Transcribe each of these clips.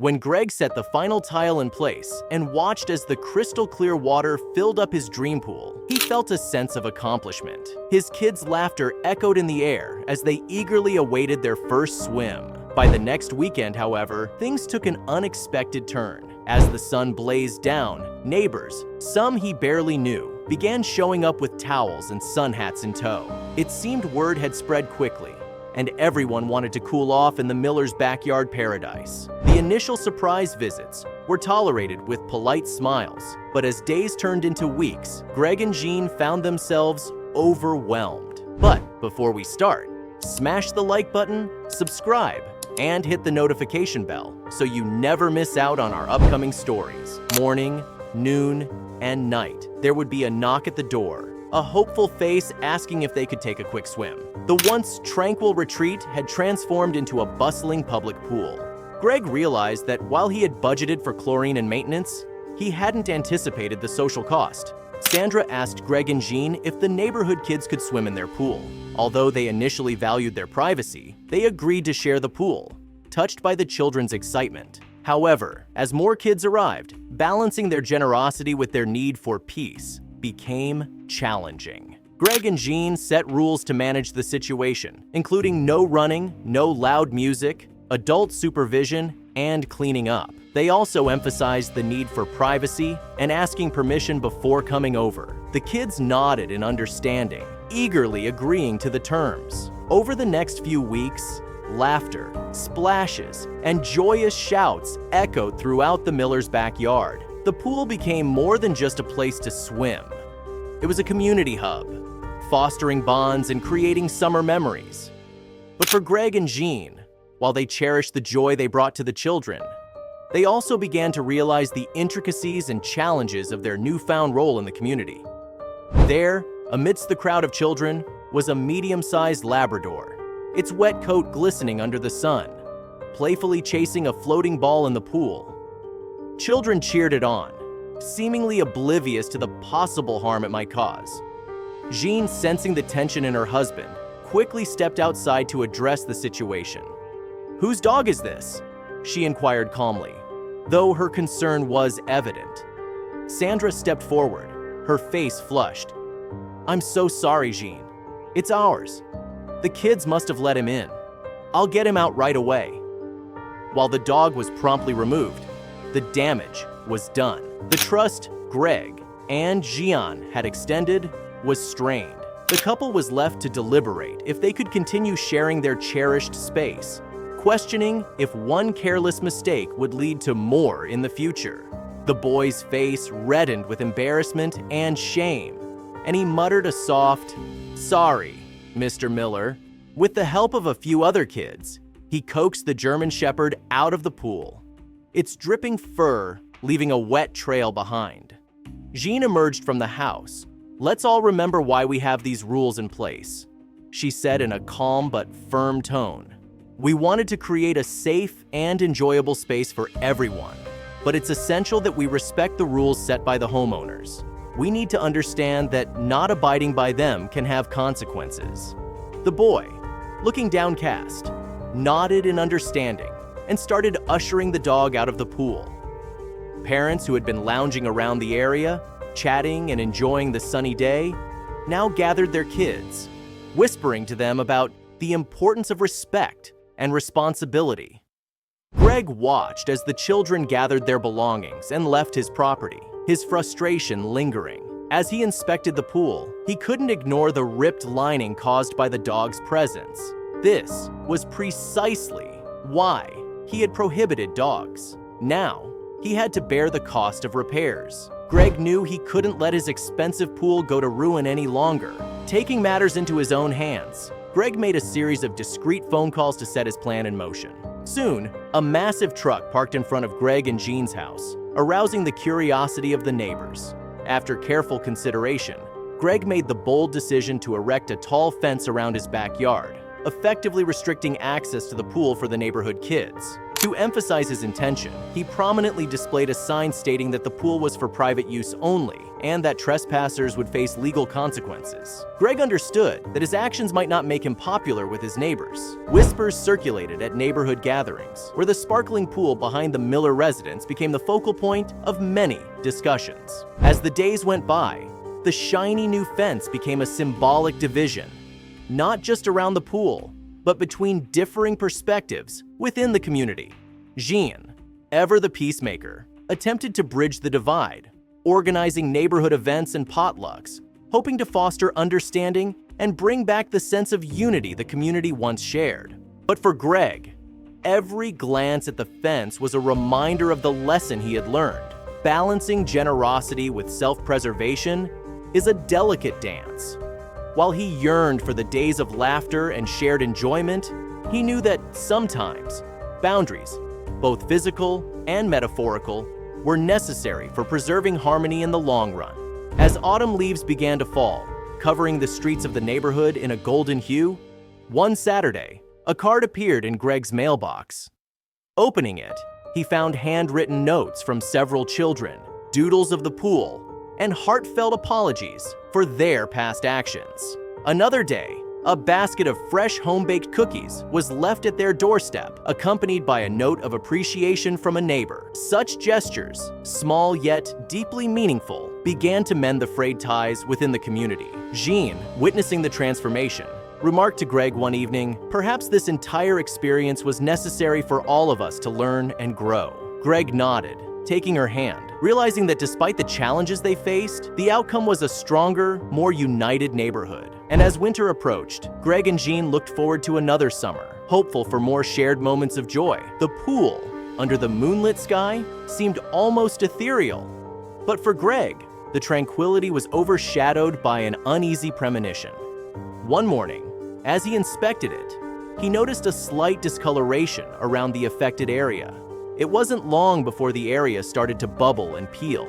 When Greg set the final tile in place and watched as the crystal-clear water filled up his dream pool, he felt a sense of accomplishment. His kids' laughter echoed in the air as they eagerly awaited their first swim. By the next weekend, however, things took an unexpected turn. As the sun blazed down, neighbors, some he barely knew, began showing up with towels and sun hats in tow. It seemed word had spread quickly, and everyone wanted to cool off in the Millers' backyard paradise. The initial surprise visits were tolerated with polite smiles, but as days turned into weeks, Greg and Jean found themselves overwhelmed. But before we start, smash the like button, subscribe, and hit the notification bell so you never miss out on our upcoming stories. Morning, noon, and night, there would be a knock at the door, a hopeful face asking if they could take a quick swim. The once tranquil retreat had transformed into a bustling public pool. Greg realized that while he had budgeted for chlorine and maintenance, he hadn't anticipated the social cost. Sandra asked Greg and Jean if the neighborhood kids could swim in their pool. Although they initially valued their privacy, they agreed to share the pool, touched by the children's excitement. However, as more kids arrived, balancing their generosity with their need for peace became challenging. Greg and Jean set rules to manage the situation, including no running, no loud music, adult supervision, and cleaning up. They also emphasized the need for privacy and asking permission before coming over. The kids nodded in understanding, eagerly agreeing to the terms. Over the next few weeks, laughter, splashes, and joyous shouts echoed throughout the Millers' backyard. The pool became more than just a place to swim. It was a community hub, fostering bonds and creating summer memories. But for Greg and Jean, while they cherished the joy they brought to the children, they also began to realize the intricacies and challenges of their newfound role in the community. There, amidst the crowd of children, was a medium-sized Labrador, its wet coat glistening under the sun, playfully chasing a floating ball in the pool. Children cheered it on, seemingly oblivious to the possible harm it might cause. Jean, sensing the tension in her husband, quickly stepped outside to address the situation. "Whose dog is this?" she inquired calmly, though her concern was evident. Sandra stepped forward, her face flushed. "I'm so sorry, Jean. It's ours. The kids must have let him in. I'll get him out right away." While the dog was promptly removed, the damage was done. The trust Greg and Jean had extended was strained. The couple was left to deliberate if they could continue sharing their cherished space, questioning if one careless mistake would lead to more in the future. The boy's face reddened with embarrassment and shame, and he muttered a soft, "Sorry, Mr. Miller." With the help of a few other kids, he coaxed the German Shepherd out of the pool, its dripping fur leaving a wet trail behind. Jean emerged from the house. "Let's all remember why we have these rules in place," she said in a calm but firm tone. "We wanted to create a safe and enjoyable space for everyone, but it's essential that we respect the rules set by the homeowners. We need to understand that not abiding by them can have consequences." The boy, looking downcast, nodded in understanding and started ushering the dog out of the pool. Parents who had been lounging around the area, chatting and enjoying the sunny day, now gathered their kids, whispering to them about the importance of respect and responsibility. Greg watched as the children gathered their belongings and left his property, his frustration lingering. As he inspected the pool, he couldn't ignore the ripped lining caused by the dog's presence. This was precisely why he had prohibited dogs. Now, he had to bear the cost of repairs. Greg knew he couldn't let his expensive pool go to ruin any longer. Taking matters into his own hands, Greg made a series of discreet phone calls to set his plan in motion. Soon, a massive truck parked in front of Greg and Jean's house, arousing the curiosity of the neighbors. After careful consideration, Greg made the bold decision to erect a tall fence around his backyard, effectively restricting access to the pool for the neighborhood kids. To emphasize his intention, he prominently displayed a sign stating that the pool was for private use only and that trespassers would face legal consequences. Greg understood that his actions might not make him popular with his neighbors. Whispers circulated at neighborhood gatherings, where the sparkling pool behind the Miller residence became the focal point of many discussions. As the days went by, the shiny new fence became a symbolic division, not just around the pool, but between differing perspectives within the community. Jean, ever the peacemaker, attempted to bridge the divide, organizing neighborhood events and potlucks, hoping to foster understanding and bring back the sense of unity the community once shared. But for Greg, every glance at the fence was a reminder of the lesson he had learned. Balancing generosity with self-preservation is a delicate dance. While he yearned for the days of laughter and shared enjoyment, he knew that sometimes boundaries, both physical and metaphorical, were necessary for preserving harmony in the long run. As autumn leaves began to fall, covering the streets of the neighborhood in a golden hue, one Saturday, a card appeared in Greg's mailbox. Opening it, he found handwritten notes from several children, doodles of the pool, and heartfelt apologies for their past actions. Another day, a basket of fresh home-baked cookies was left at their doorstep, accompanied by a note of appreciation from a neighbor. Such gestures, small yet deeply meaningful, began to mend the frayed ties within the community. Jean, witnessing the transformation, remarked to Greg one evening, "Perhaps this entire experience was necessary for all of us to learn and grow." Greg nodded, taking her hand, realizing that despite the challenges they faced, the outcome was a stronger, more united neighborhood. And as winter approached, Greg and Jean looked forward to another summer, hopeful for more shared moments of joy. The pool, under the moonlit sky, seemed almost ethereal. But for Greg, the tranquility was overshadowed by an uneasy premonition. One morning, as he inspected it, he noticed a slight discoloration around the affected area. It wasn't long before the area started to bubble and peel,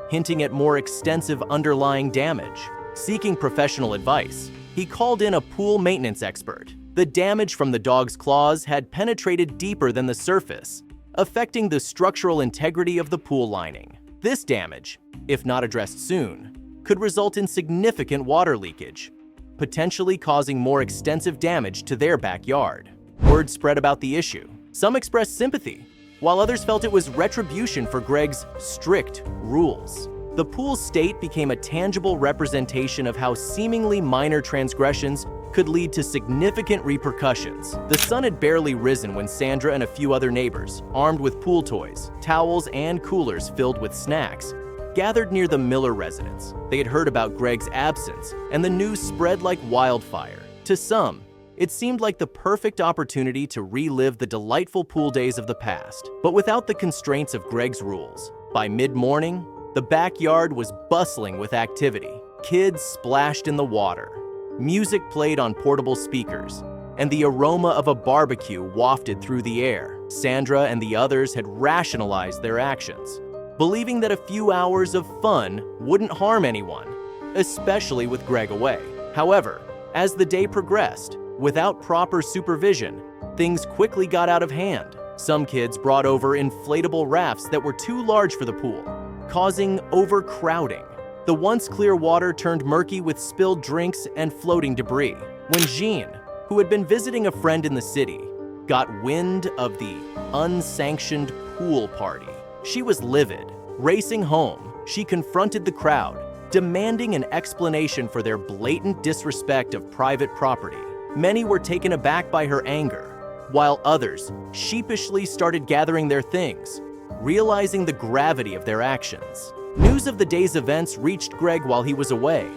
hinting at more extensive underlying damage. Seeking professional advice, he called in a pool maintenance expert. The damage from the dog's claws had penetrated deeper than the surface, affecting the structural integrity of the pool lining. This damage, if not addressed soon, could result in significant water leakage, potentially causing more extensive damage to their backyard. Word spread about the issue. Some expressed sympathy, while others felt it was retribution for Greg's strict rules. The pool's state became a tangible representation of how seemingly minor transgressions could lead to significant repercussions. The sun had barely risen when Sandra and a few other neighbors, armed with pool toys, towels, and coolers filled with snacks, gathered near the Miller residence. They had heard about Greg's absence, and the news spread like wildfire. To some, it seemed like the perfect opportunity to relive the delightful pool days of the past, but without the constraints of Greg's rules. By mid-morning, the backyard was bustling with activity. Kids splashed in the water, music played on portable speakers, and the aroma of a barbecue wafted through the air. Sandra and the others had rationalized their actions, believing that a few hours of fun wouldn't harm anyone, especially with Greg away. However, as the day progressed, without proper supervision, things quickly got out of hand. Some kids brought over inflatable rafts that were too large for the pool, causing overcrowding. The once clear water turned murky with spilled drinks and floating debris. When Jean, who had been visiting a friend in the city, got wind of the unsanctioned pool party, she was livid. Racing home, she confronted the crowd, demanding an explanation for their blatant disrespect of private property. Many were taken aback by her anger, while others sheepishly started gathering their things, realizing the gravity of their actions. News of the day's events reached Greg while he was away,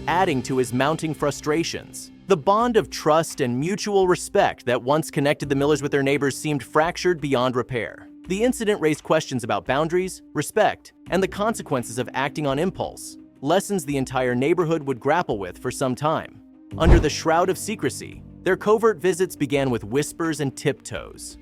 adding to his mounting frustrations. The bond of trust and mutual respect that once connected the Millers with their neighbors seemed fractured beyond repair. The incident raised questions about boundaries, respect, and the consequences of acting on impulse, lessons the entire neighborhood would grapple with for some time. Under the shroud of secrecy, their covert visits began with whispers and tiptoes.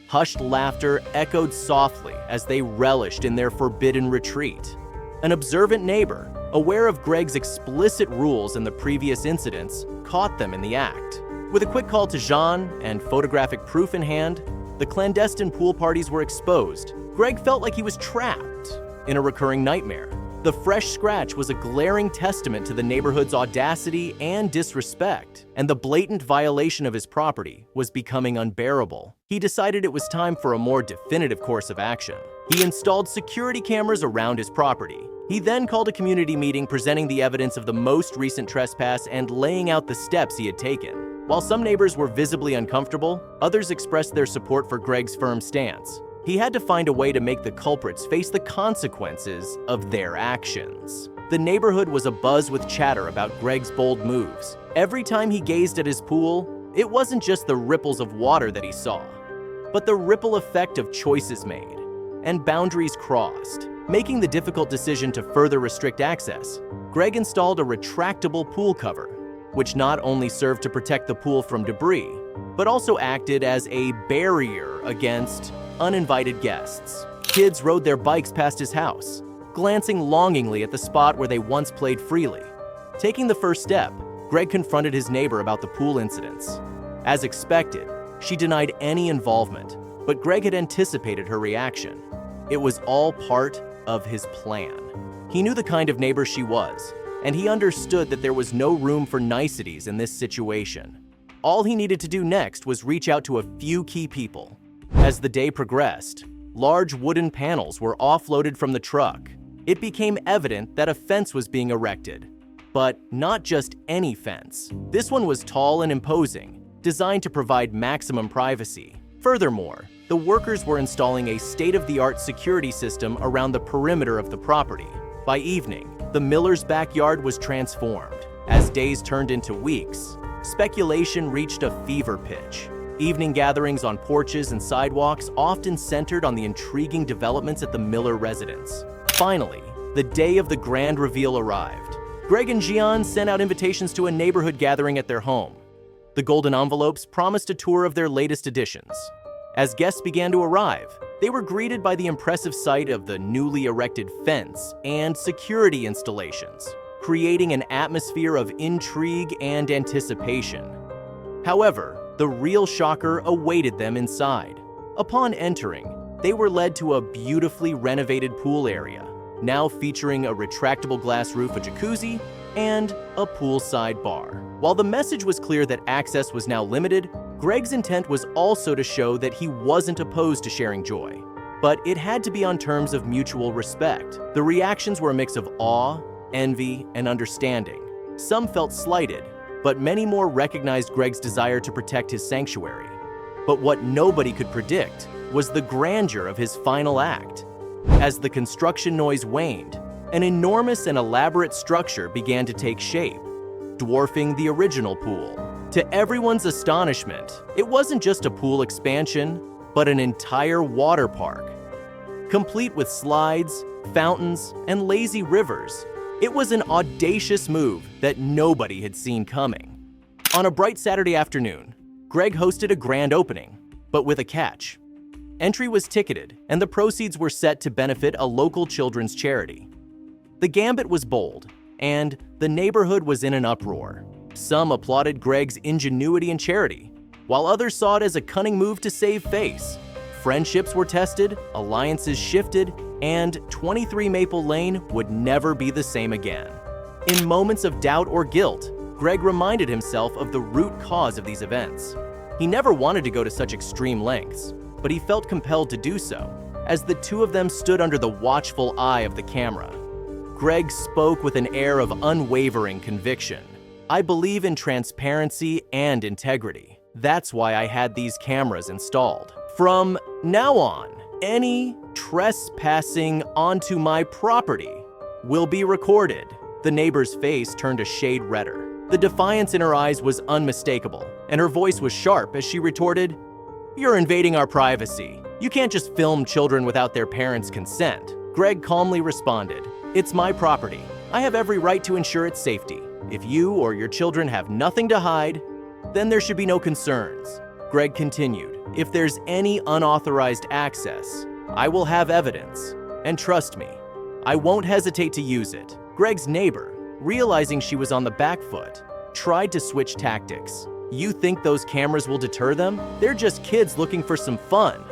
Hushed laughter echoed softly as they relished in their forbidden retreat. An observant neighbor, aware of Greg's explicit rules and the previous incidents, caught them in the act. With a quick call to Jean and photographic proof in hand, the clandestine pool parties were exposed, Greg felt like he was trapped in a recurring nightmare. The fresh scratch was a glaring testament to the neighborhood's audacity and disrespect, and the blatant violation of his property was becoming unbearable. He decided it was time for a more definitive course of action. He installed security cameras around his property. He then called a community meeting presenting the evidence of the most recent trespass and laying out the steps he had taken. While some neighbors were visibly uncomfortable, others expressed their support for Greg's firm stance. He had to find a way to make the culprits face the consequences of their actions. The neighborhood was abuzz with chatter about Greg's bold moves. Every time he gazed at his pool, it wasn't just the ripples of water that he saw, but the ripple effect of choices made and boundaries crossed. Making the difficult decision to further restrict access, Greg installed a retractable pool cover, which not only served to protect the pool from debris, but also acted as a barrier against uninvited guests. Kids rode their bikes past his house, glancing longingly at the spot where they once played freely. Taking the first step, Greg confronted his neighbor about the pool incidents. As expected, she denied any involvement, but Greg had anticipated her reaction. It was all part of his plan. He knew the kind of neighbor she was, and he understood that there was no room for niceties in this situation. All he needed to do next was reach out to a few key people. As the day progressed, large wooden panels were offloaded from the truck. It became evident that a fence was being erected. But not just any fence. This one was tall and imposing, designed to provide maximum privacy. Furthermore, the workers were installing a state-of-the-art security system around the perimeter of the property. By evening, the miller's backyard was transformed. As days turned into weeks, speculation reached a fever pitch. Evening gatherings on porches and sidewalks often centered on the intriguing developments at the Miller residence. Finally, the day of the grand reveal arrived. Greg and Gian sent out invitations to a neighborhood gathering at their home. The golden envelopes promised a tour of their latest additions. As guests began to arrive, they were greeted by the impressive sight of the newly erected fence and security installations, creating an atmosphere of intrigue and anticipation. However, the real shocker awaited them inside. Upon entering, they were led to a beautifully renovated pool area, now featuring a retractable glass roof, a jacuzzi, and a poolside bar. While the message was clear that access was now limited, Greg's intent was also to show that he wasn't opposed to sharing joy. But it had to be on terms of mutual respect. The reactions were a mix of awe, envy, and understanding. Some felt slighted, but many more recognized Greg's desire to protect his sanctuary. But what nobody could predict was the grandeur of his final act. As the construction noise waned, an enormous and elaborate structure began to take shape, dwarfing the original pool. To everyone's astonishment, it wasn't just a pool expansion, but an entire water park. Complete with slides, fountains, and lazy rivers, it was an audacious move that nobody had seen coming. On a bright Saturday afternoon, Greg hosted a grand opening, but with a catch. Entry was ticketed, and the proceeds were set to benefit a local children's charity. The gambit was bold, and the neighborhood was in an uproar. Some applauded Greg's ingenuity and charity, while others saw it as a cunning move to save face. Friendships were tested, alliances shifted, and 23 Maple Lane would never be the same again. In moments of doubt or guilt, Greg reminded himself of the root cause of these events. He never wanted to go to such extreme lengths, but he felt compelled to do so, as the two of them stood under the watchful eye of the camera. Greg spoke with an air of unwavering conviction. "I believe in transparency and integrity. That's why I had these cameras installed. From now on, any trespassing onto my property will be recorded." The neighbor's face turned a shade redder. The defiance in her eyes was unmistakable, and her voice was sharp as she retorted, "You're invading our privacy. You can't just film children without their parents' consent." Greg calmly responded, "It's my property. I have every right to ensure its safety. If you or your children have nothing to hide, then there should be no concerns." Greg continued, "If there's any unauthorized access, I will have evidence, and trust me, I won't hesitate to use it." Greg's neighbor, realizing she was on the back foot, tried to switch tactics. You think those cameras will deter them? They're just kids looking for some fun.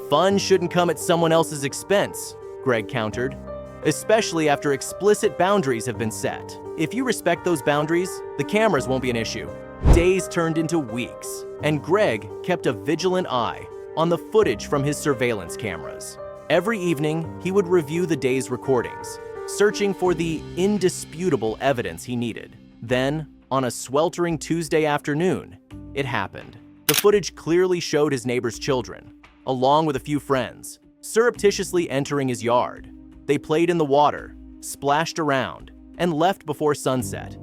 Fun shouldn't come at someone else's expense, Greg countered, especially after explicit boundaries have been set. If you respect those boundaries, the cameras won't be an issue. Days turned into weeks, and Greg kept a vigilant eye on the footage from his surveillance cameras. Every evening, he would review the day's recordings, searching for the indisputable evidence he needed. Then, on a sweltering Tuesday afternoon, it happened. The footage clearly showed his neighbor's children, along with a few friends, surreptitiously entering his yard. They played in the water, splashed around, and left before sunset,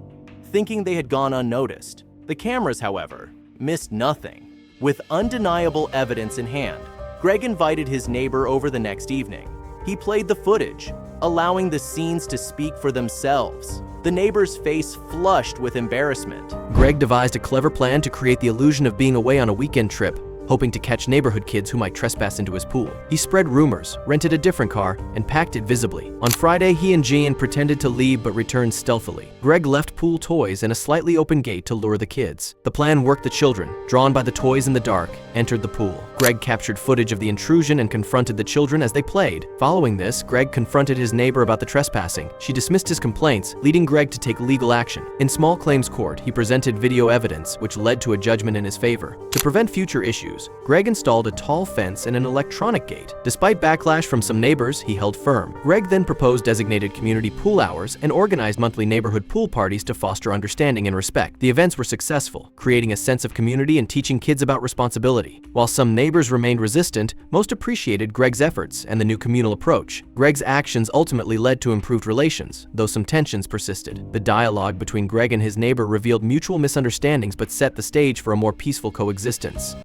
thinking they had gone unnoticed. The cameras, however, missed nothing. With undeniable evidence in hand, Greg invited his neighbor over the next evening. He played the footage, allowing the scenes to speak for themselves. The neighbor's face flushed with embarrassment. Greg devised a clever plan to create the illusion of being away on a weekend trip, hoping to catch neighborhood kids who might trespass into his pool. He spread rumors, rented a different car, and packed it visibly. On Friday, he and Jean pretended to leave but returned stealthily. Greg left pool toys and a slightly open gate to lure the kids. The plan worked. The children, drawn by the toys in the dark, entered the pool. Greg captured footage of the intrusion and confronted the children as they played. Following this, Greg confronted his neighbor about the trespassing. She dismissed his complaints, leading Greg to take legal action. In small claims court, he presented video evidence, which led to a judgment in his favor. To prevent future issues, Greg installed a tall fence and an electronic gate. Despite backlash from some neighbors, he held firm. Greg then proposed designated community pool hours and organized monthly neighborhood pool parties to foster understanding and respect. The events were successful, creating a sense of community and teaching kids about responsibility. While some neighbors remained resistant, most appreciated Greg's efforts and the new communal approach. Greg's actions ultimately led to improved relations, though some tensions persisted. The dialogue between Greg and his neighbor revealed mutual misunderstandings but set the stage for a more peaceful coexistence.